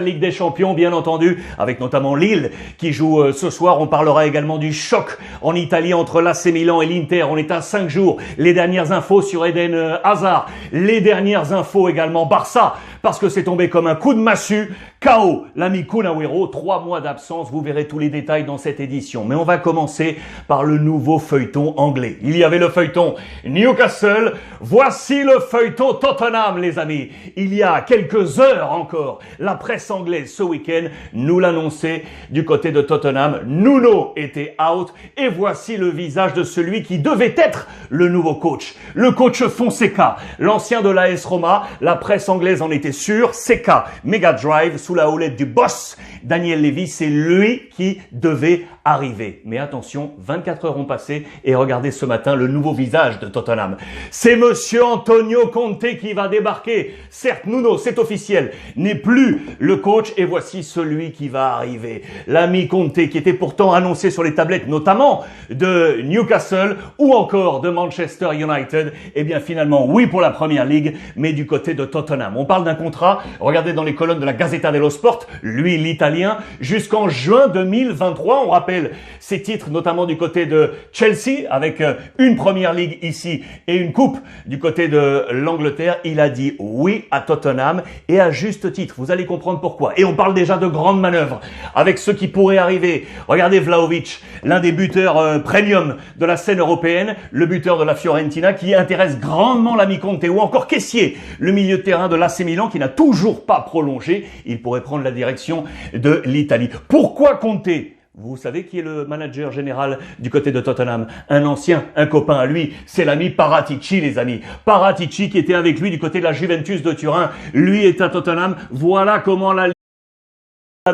Ligue des Champions, bien entendu, avec notamment Lille qui joue ce soir. On parlera également du choc en Italie entre l'AC Milan et l'Inter. On est à 5 jours. Les dernières infos sur Eden Hazard. Les dernières infos également Barça, parce que c'est tombé comme un coup de massue. KO, l'ami Kun Agüero, 3 mois d'absence. Vous verrez tous les détails dans cette édition. Mais on va commencer par le nouveau feuilleton anglais. Il y avait le feuilleton Newcastle. Voici le feuilleton Tottenham, les amis. Il y a quelques heures encore, la presse anglaise ce week-end nous l'annonçait du côté de Tottenham. Nuno était out et voici le visage de celui qui devait être le nouveau coach. Le coach Fonseca, l'ancien de l'AS Roma. La presse anglaise en était sûre. Seca, Mega Drive, sous la houlette du boss Daniel Levy, c'est lui qui devait arriver. Mais attention, 24 heures ont passé et regardez ce matin le nouveau visage de Tottenham. C'est monsieur Antonio Conte qui va débarquer. Certes, Nuno, c'est officiel, n'est plus le coach et voici celui qui va arriver. L'ami Conte qui était pourtant annoncé sur les tablettes, notamment de Newcastle ou encore de Manchester United. Eh bien finalement, oui pour la Première Ligue, mais du côté de Tottenham. On parle d'un contrat, regardez dans les colonnes de la Gazzetta dello Sport, lui l'Italien, jusqu'en juin 2023. On rappelle ses titres, notamment du côté de Chelsea, avec une Première Ligue ici et une coupe du côté de l'Angleterre. Il a dit oui à Tottenham et à juste titre. Vous allez comprendre pourquoi. Et on parle déjà de grandes manœuvres avec ce qui pourrait arriver. Regardez Vlahovic, l'un des buteurs premium de la scène européenne, le buteur de la Fiorentina qui intéresse grandement l'ami Conte, ou encore Kessié, le milieu de terrain de l'AC Milan qui n'a toujours pas prolongé. Il pourrait prendre la direction de l'Italie. Pourquoi Conte ? Vous savez qui est le manager général du côté de Tottenham? Un ancien, un copain à lui, c'est l'ami Paratici, les amis. Paratici qui était avec lui du côté de la Juventus de Turin. Lui est à Tottenham. Voilà comment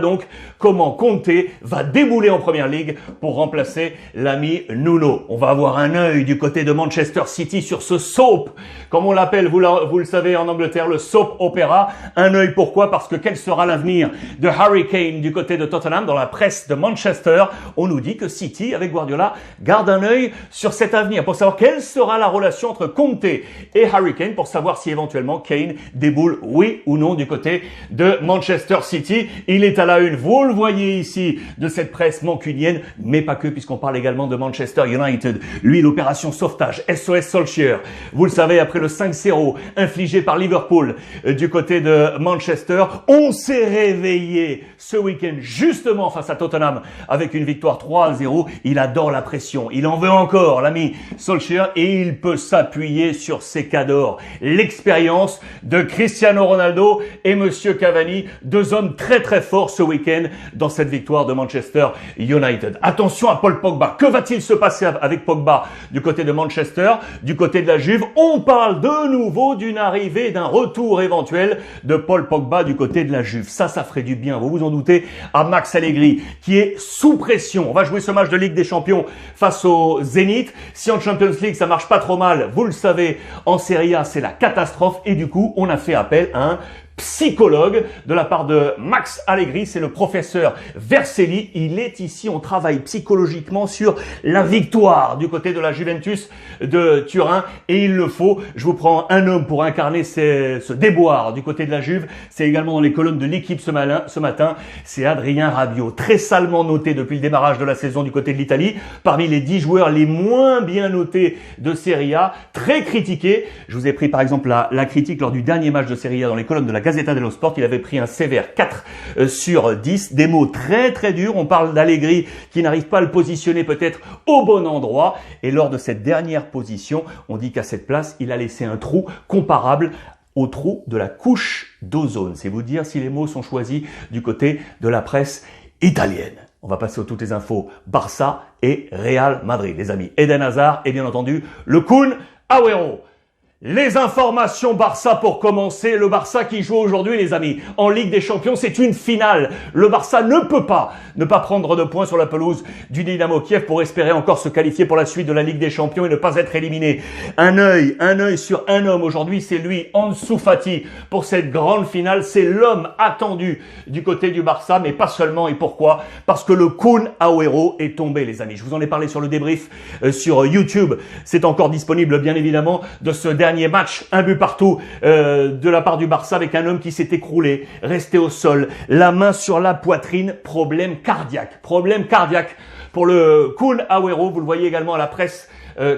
donc comment Conte va débouler en Première Ligue pour remplacer l'ami Nuno. On va avoir un œil du côté de Manchester City sur ce soap, comme on l'appelle, vous le savez en Angleterre, le soap opéra. Un œil pourquoi? Parce que quel sera l'avenir de Harry Kane du côté de Tottenham? Dans la presse de Manchester, on nous dit que City, avec Guardiola, garde un œil sur cet avenir pour savoir quelle sera la relation entre Conte et Harry Kane, pour savoir si éventuellement Kane déboule oui ou non du côté de Manchester City. Il est à la une, vous le voyez ici, de cette presse mancunienne, mais pas que, puisqu'on parle également de Manchester United. Lui, l'opération sauvetage, SOS Solskjaer. Vous le savez, après le 5-0 infligé par Liverpool du côté de Manchester, on s'est réveillé ce week-end justement face à Tottenham avec une victoire 3-0. Il adore la pression, il en veut encore, l'ami Solskjaer, et il peut s'appuyer sur ses cadors. L'expérience de Cristiano Ronaldo et monsieur Cavani, deux hommes très très forts ce week-end dans cette victoire de Manchester United. Attention à Paul Pogba. Que va-t-il se passer avec Pogba du côté de Manchester, du côté de la Juve? On parle de nouveau d'une arrivée, d'un retour éventuel de Paul Pogba du côté de la Juve. Ça ferait du bien, vous vous en doutez, à Max Allegri qui est sous pression. On va jouer ce match de Ligue des Champions face au Zénith. Si en Champions League ça marche pas trop mal, vous le savez, en Serie A c'est la catastrophe et du coup on a fait appel à un psychologue de la part de Max Allegri, c'est le professeur Vercelli. Il est ici, on travaille psychologiquement sur la victoire du côté de la Juventus de Turin et il le faut. Je vous prends un homme pour incarner ce déboire du côté de la Juve. C'est également dans les colonnes de l'équipe ce matin. C'est Adrien Rabiot, très salement noté depuis le démarrage de la saison du côté de l'Italie. Parmi les 10 joueurs les moins bien notés de Serie A, très critiqué. Je vous ai pris par exemple la critique lors du dernier match de Serie A dans les colonnes de la Gazzetta dello Sport. Il avait pris un sévère 4 sur 10. Des mots très très durs. On parle d'Allegri qui n'arrive pas à le positionner peut-être au bon endroit. Et lors de cette dernière position, on dit qu'à cette place, il a laissé un trou comparable au trou de la couche d'ozone. C'est vous dire si les mots sont choisis du côté de la presse italienne. On va passer aux toutes les infos Barça et Real Madrid, les amis. Eden Hazard et bien entendu le Kun Agüero. Les informations Barça pour commencer. Le Barça qui joue aujourd'hui, les amis, en Ligue des Champions, c'est une finale. Le Barça ne peut pas ne pas prendre de points sur la pelouse du Dynamo Kiev pour espérer encore se qualifier pour la suite de la Ligue des Champions et ne pas être éliminé. Un œil sur un homme aujourd'hui, c'est lui, Ansu Fati, pour cette grande finale. C'est l'homme attendu du côté du Barça, mais pas seulement. Et pourquoi? Parce que le Kun Agüero est tombé, les amis. Je vous en ai parlé sur le débrief sur YouTube. C'est encore disponible, bien évidemment, de ce dernier dernier match, un but partout de la part du Barça avec un homme qui s'est écroulé, resté au sol, la main sur la poitrine, problème cardiaque pour le Kun Agüero. Vous le voyez également à la presse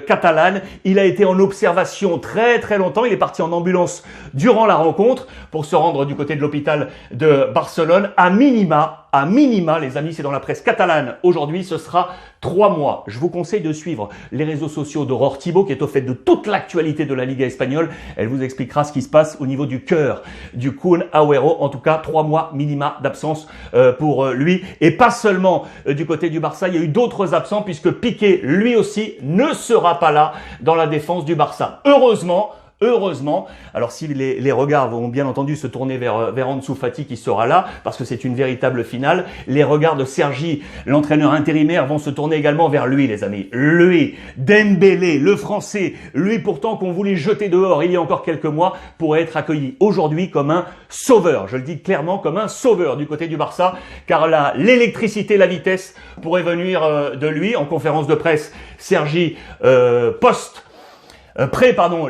catalane. Il a été en observation très longtemps. Il est parti en ambulance durant la rencontre pour se rendre du côté de l'hôpital de Barcelone. À minima, les amis, c'est dans la presse catalane aujourd'hui, ce sera 3 mois. Je vous conseille de suivre les réseaux sociaux d'Aurore Thibault, qui est au fait de toute l'actualité de la Liga espagnole. Elle vous expliquera ce qui se passe au niveau du cœur du Kun Agüero. En tout cas, 3 mois minima d'absence pour lui. Et pas seulement du côté du Barça, il y a eu d'autres absents puisque Piqué, lui aussi, ne sera pas là dans la défense du Barça. Heureusement, alors si les regards vont bien entendu se tourner vers Ansu Fati qui sera là, parce que c'est une véritable finale, les regards de Sergi, l'entraîneur intérimaire, vont se tourner également vers lui, les amis. Lui, Dembélé, le Français, lui pourtant qu'on voulait jeter dehors il y a encore quelques mois, pourrait être accueilli aujourd'hui comme un sauveur. Je le dis clairement, comme un sauveur du côté du Barça, car là, l'électricité, la vitesse pourrait venir de lui. En conférence de presse, Sergi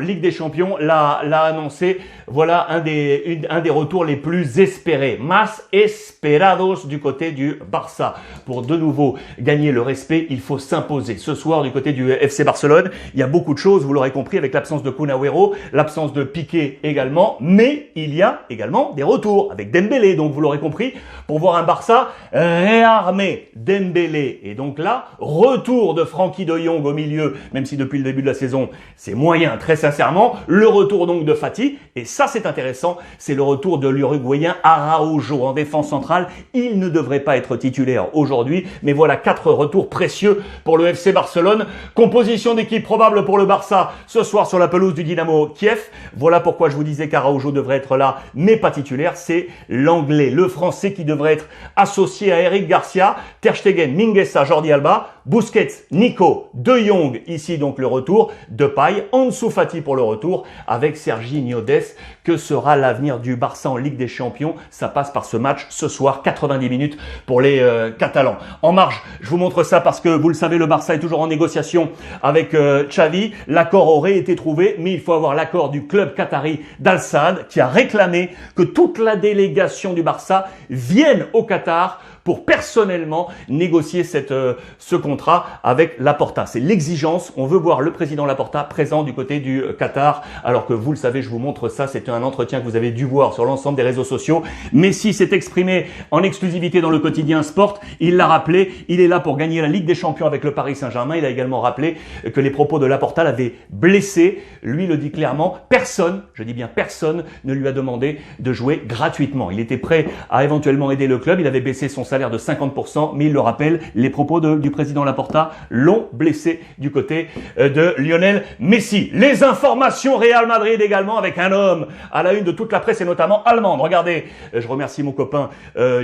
Ligue des Champions l'a annoncé. Voilà un des retours les plus espérés. Más esperados du côté du Barça. Pour de nouveau gagner le respect, il faut s'imposer. Ce soir, du côté du FC Barcelone, il y a beaucoup de choses, vous l'aurez compris, avec l'absence de Kun Agüero, l'absence de Piqué également, mais il y a également des retours avec Dembélé. Donc vous l'aurez compris, pour voir un Barça réarmé, Dembélé. Et donc là, retour de Frenkie de Jong au milieu, même si depuis le début de la saison, c'est moyen, très sincèrement. Le retour donc de Fati, et ça c'est intéressant, c'est le retour de l'Uruguayen Araujo en défense centrale. Il ne devrait pas être titulaire aujourd'hui, mais voilà 4 retours précieux pour le FC Barcelone. Composition d'équipe probable pour le Barça ce soir sur la pelouse du Dynamo Kiev. Voilà pourquoi je vous disais qu'Araujo devrait être là, mais pas titulaire. C'est l'Anglais, le Français qui devrait être associé à Eric Garcia, Ter Stegen, Mingueza, Jordi Alba, Busquets, Nico, De Jong, ici donc le retour, Depay, Ansu Fati pour le retour, avec Serginho Dest. Que sera l'avenir du Barça en Ligue des Champions? Ça passe par ce match ce soir, 90 minutes pour les Catalans. En marge, je vous montre ça parce que vous le savez, le Barça est toujours en négociation avec Xavi. L'accord aurait été trouvé, mais il faut avoir l'accord du club qatari d'Al Sadd qui a réclamé que toute la délégation du Barça vienne au Qatar pour personnellement négocier ce contrat avec Laporta. C'est l'exigence. On veut voir le président Laporta présent du côté du Qatar, alors que vous le savez, je vous montre ça. C'est un entretien que vous avez dû voir sur l'ensemble des réseaux sociaux. Messi s'est exprimé en exclusivité dans le quotidien Sport. Il l'a rappelé. Il est là pour gagner la Ligue des Champions avec le Paris Saint-Germain. Il a également rappelé que les propos de Laporta l'avaient blessé. Lui le dit clairement. Personne, je dis bien personne, ne lui a demandé de jouer gratuitement. Il était prêt à éventuellement aider le club. Il avait baissé son salaire de 50%, mais il le rappelle, les propos du président Laporta l'ont blessé du côté de Lionel Messi. Les informations Real Madrid également, avec un homme à la une de toute la presse et notamment allemande. Regardez, je remercie mon copain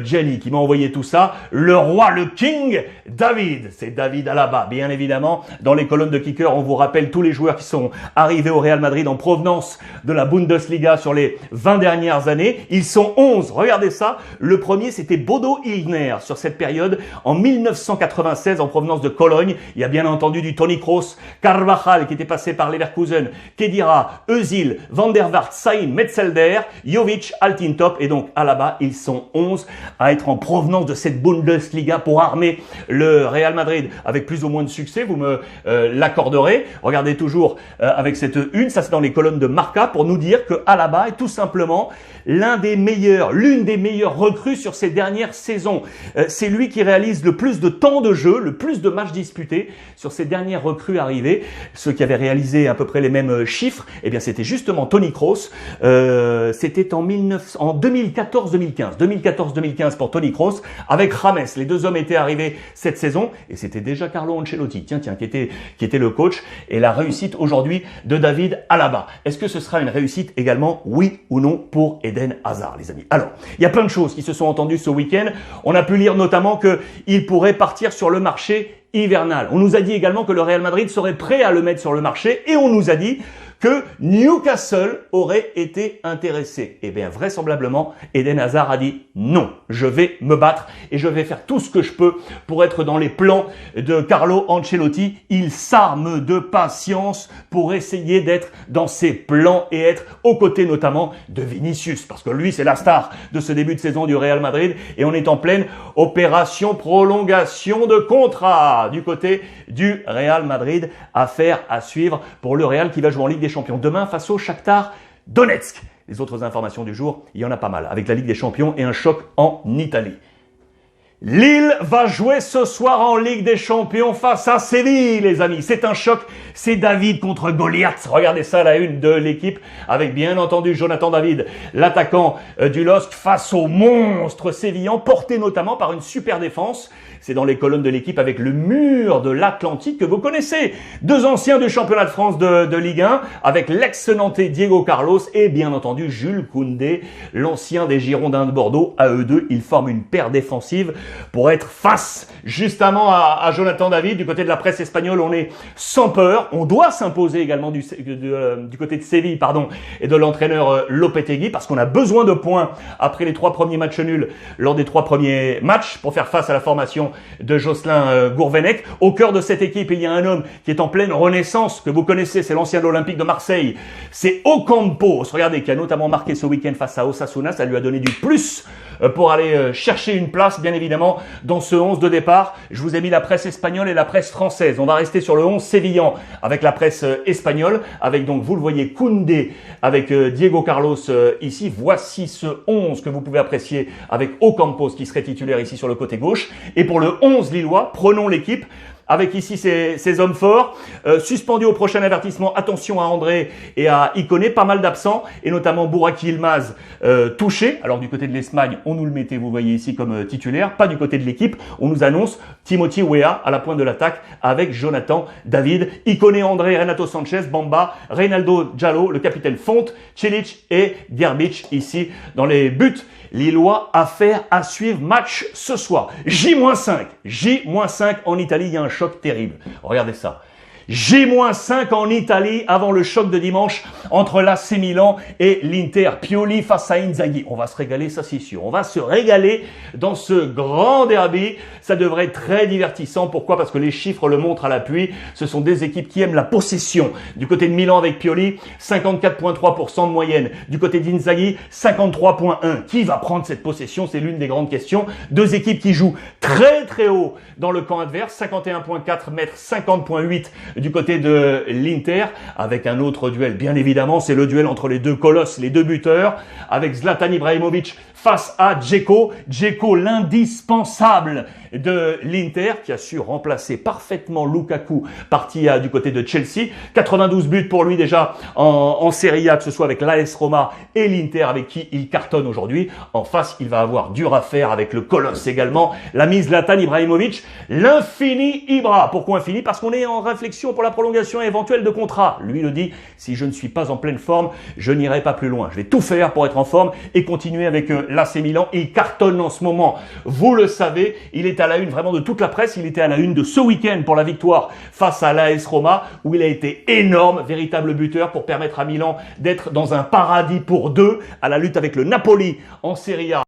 Gianni qui m'a envoyé tout ça. Le roi, le king, David. C'est David Alaba, bien évidemment. Dans les colonnes de Kicker, on vous rappelle tous les joueurs qui sont arrivés au Real Madrid en provenance de la Bundesliga sur les 20 dernières années. Ils sont 11. Regardez ça. Le premier, c'était Bodo Illner. Sur cette période, en 1996, en provenance de Cologne. Il y a bien entendu du Toni Kroos, Carvajal qui était passé par Leverkusen, Khedira, Özil, Van der Vaart, Saïm, Metzelder, Jovic, Altintop, et donc Alaba. Ils sont 11 à être en provenance de cette Bundesliga pour armer le Real Madrid avec plus ou moins de succès. Vous me l'accorderez. Regardez toujours avec cette une, ça c'est dans les colonnes de Marca pour nous dire que Alaba est tout simplement l'une des meilleures recrues sur ces dernières saisons. C'est lui qui réalise le plus de temps de jeu, le plus de matchs disputés sur ces dernières recrues arrivées. Ceux qui avaient réalisé à peu près les mêmes chiffres, eh bien c'était justement Toni Kroos. C'était en 2014-2015. 2014-2015 pour Toni Kroos avec James. Les deux hommes étaient arrivés cette saison et c'était déjà Carlo Ancelotti, qui était le coach. Et la réussite aujourd'hui de David Alaba. Est-ce que ce sera une réussite également, oui ou non, pour Eden Hazard, les amis? Alors, il y a plein de choses qui se sont entendues ce week-end. On a pu lire notamment qu'il pourrait partir sur le marché hivernal. On nous a dit également que le Real Madrid serait prêt à le mettre sur le marché et on nous a dit que Newcastle aurait été intéressé. Eh bien, vraisemblablement, Eden Hazard a dit non, je vais me battre et je vais faire tout ce que je peux pour être dans les plans de Carlo Ancelotti. Il s'arme de patience pour essayer d'être dans ses plans et être aux côtés notamment de Vinicius, parce que lui, c'est la star de ce début de saison du Real Madrid et on est en pleine opération prolongation de contrat du côté du Real Madrid. Affaire à suivre pour le Real qui va jouer en Ligue des Champions demain face au Shakhtar Donetsk. Les autres informations du jour, il y en a pas mal, avec la Ligue des Champions et un choc en Italie. Lille va jouer ce soir en Ligue des Champions face à Séville, les amis. C'est un choc, c'est David contre Goliath. Regardez ça, la une de l'équipe, avec bien entendu Jonathan David, l'attaquant du LOSC, face au monstre sévillan, porté notamment par une super défense. C'est dans les colonnes de l'équipe avec le mur de l'Atlantique que vous connaissez. Deux anciens du championnat de France de Ligue 1, avec l'ex-Nantais Diego Carlos et bien entendu Jules Koundé, l'ancien des Girondins de Bordeaux. À eux deux, ils forment une paire défensive pour être face justement à Jonathan David. Du côté de la presse espagnole, on est sans peur. On doit s'imposer également du côté de Séville, et de l'entraîneur Lopetegui, parce qu'on a besoin de points après les 3 premiers matchs nuls lors des 3 premiers matchs pour faire face à la formation de Jocelyn Gourvenec. Au cœur de cette équipe, il y a un homme qui est en pleine renaissance, que vous connaissez, c'est l'ancien de l'Olympique de Marseille. C'est Ocampos, regardez, qui a notamment marqué ce week-end face à Osasuna. Ça lui a donné du plus pour aller chercher une place, bien évidemment, dans ce 11 de départ. Je vous ai mis la presse espagnole et la presse française. On va rester sur le 11 sévillan avec la presse espagnole, avec donc, vous le voyez, Koundé avec Diego Carlos ici. Voici ce 11 que vous pouvez apprécier avec Ocampos qui serait titulaire ici sur le côté gauche. Et pour le 11 lillois, prenons l'équipe avec ici ces hommes forts, suspendus au prochain avertissement. Attention à André et à Iconé, pas mal d'absents, et notamment Bouraki Yilmaz touché. Alors du côté de l'Espagne, on nous le mettait, vous voyez ici, comme titulaire. Pas du côté de l'équipe, on nous annonce Timothy Weah à la pointe de l'attaque avec Jonathan David, Iconé, André, Renato Sanchez, Bamba, Reynaldo Diallo, le capitaine Fonte, Cilic et Gerbic ici dans les buts. Lillois, affaire à suivre, match ce soir. J-5 en Italie, il y a un choc terrible. Regardez ça. J-5 en Italie avant le choc de dimanche entre l'AC Milan et l'Inter. Pioli face à Inzaghi. On va se régaler, ça c'est sûr. On va se régaler dans ce grand derby. Ça devrait être très divertissant. Pourquoi? Parce que les chiffres le montrent à l'appui. Ce sont des équipes qui aiment la possession. Du côté de Milan avec Pioli, 54,3% de moyenne. Du côté d'Inzaghi, 53,1%. Qui va prendre cette possession? C'est l'une des grandes questions. Deux équipes qui jouent très très haut dans le camp adverse. 51,4 mètres, 50,8 du côté de l'Inter, avec un autre duel, bien évidemment, c'est le duel entre les deux colosses, les deux buteurs, avec Zlatan Ibrahimovic face à Dzeko. Dzeko, l'indispensable de l'Inter, qui a su remplacer parfaitement Lukaku, parti du côté de Chelsea. 92 buts pour lui déjà en Serie A, que ce soit avec l'AS Roma et l'Inter, avec qui il cartonne aujourd'hui. En face, il va avoir dur à faire avec le colosse également, l'ami Zlatan Ibrahimovic, l'infini Ibra. Pourquoi infini? Parce qu'on est en réflexion pour la prolongation éventuelle de contrat. Lui le dit, si je ne suis pas en pleine forme, je n'irai pas plus loin. Je vais tout faire pour être en forme et continuer avec l'AC Milan. Il cartonne en ce moment. Vous le savez, il est à la une vraiment de toute la presse. Il était à la une de ce week-end pour la victoire face à l'AS Roma, où il a été énorme, véritable buteur pour permettre à Milan d'être dans un paradis pour deux à la lutte avec le Napoli en Serie A.